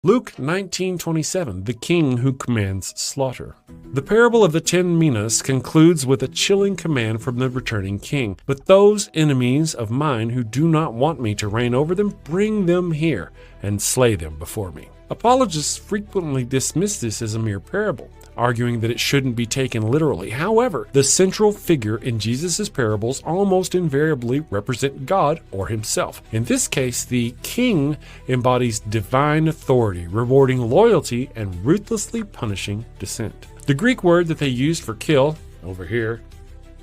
Luke 19:27, the king who commands slaughter. The parable of the 10 minas concludes with a chilling command from the returning king. But those enemies of mine who do not want me to reign over them, bring them here and slay them before me. Apologists frequently dismiss this as a mere parable, arguing that it shouldn't be taken literally. However, the central figure in Jesus' parables almost invariably represent God or himself. In this case, the king embodies divine authority, rewarding loyalty and ruthlessly punishing dissent. The Greek word that they used for kill, over here,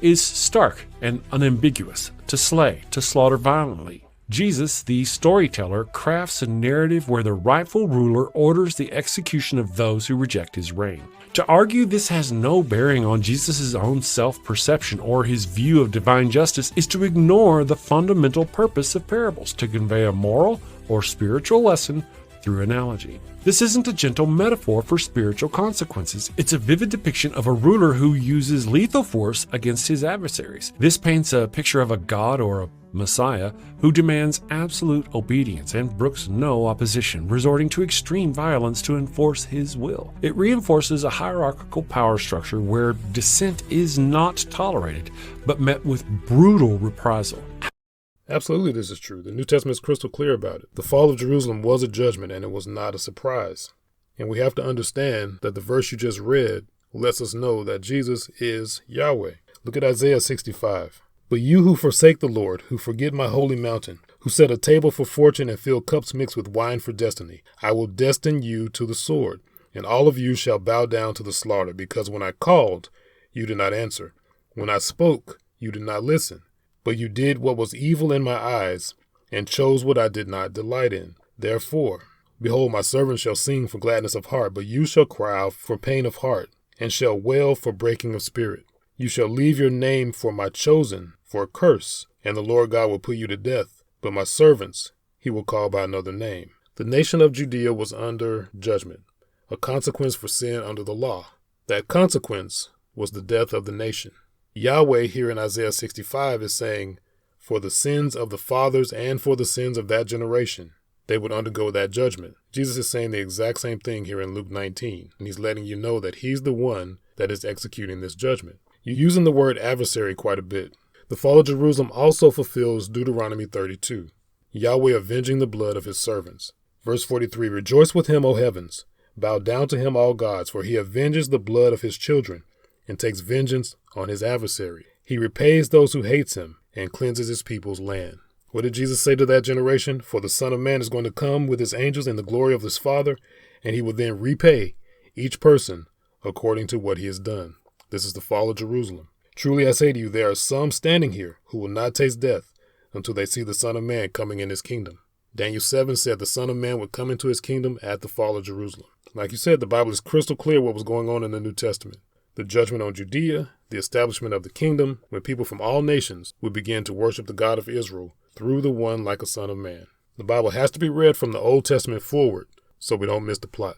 is stark and unambiguous, to slay, to slaughter violently. Jesus, the storyteller, crafts a narrative where the rightful ruler orders the execution of those who reject his reign. To argue this has no bearing on Jesus' own self-perception or his view of divine justice is to ignore the fundamental purpose of parables, to convey a moral or spiritual lesson through analogy. This isn't a gentle metaphor for spiritual consequences. It's a vivid depiction of a ruler who uses lethal force against his adversaries. This paints a picture of a god or a Messiah who demands absolute obedience and brooks no opposition, resorting to extreme violence to enforce his will. It reinforces a hierarchical power structure where dissent is not tolerated, but met with brutal reprisal. Absolutely, this is true. The New Testament is crystal clear about it. The fall of Jerusalem was a judgment, and it was not a surprise. And we have to understand that the verse you just read lets us know that Jesus is Yahweh. Look at Isaiah 65. But you who forsake the Lord, who forget my holy mountain, who set a table for fortune and fill cups mixed with wine for destiny, I will destine you to the sword, and all of you shall bow down to the slaughter, because when I called, you did not answer. When I spoke, you did not listen. But you did what was evil in my eyes, and chose what I did not delight in. Therefore, behold, my servant shall sing for gladness of heart, but you shall cry out for pain of heart, and shall wail for breaking of spirit. You shall leave your name for my chosen, for a curse, and the Lord God will put you to death. But my servants he will call by another name. The nation of Judea was under judgment, a consequence for sin under the law. That consequence was the death of the nation. Yahweh here in Isaiah 65 is saying, for the sins of the fathers and for the sins of that generation, they would undergo that judgment. Jesus is saying the exact same thing here in Luke 19, and he's letting you know that he's the one that is executing this judgment. You're using the word adversary quite a bit. The fall of Jerusalem also fulfills Deuteronomy 32, Yahweh avenging the blood of his servants. Verse 43, rejoice with him, O heavens, bow down to him, all gods, for he avenges the blood of his children and takes vengeance on his adversary. He repays those who hates him and cleanses his people's land. What did Jesus say to that generation? For the Son of Man is going to come with his angels in the glory of his Father, and he will then repay each person according to what he has done. This is the fall of Jerusalem. Truly I say to you, there are some standing here who will not taste death until they see the Son of Man coming in his kingdom. Daniel 7 said the Son of Man would come into his kingdom at the fall of Jerusalem. Like you said, the Bible is crystal clear what was going on in the New Testament. The judgment on Judea, the establishment of the kingdom, when people from all nations would begin to worship the God of Israel through the one like a Son of Man. The Bible has to be read from the Old Testament forward so we don't miss the plot.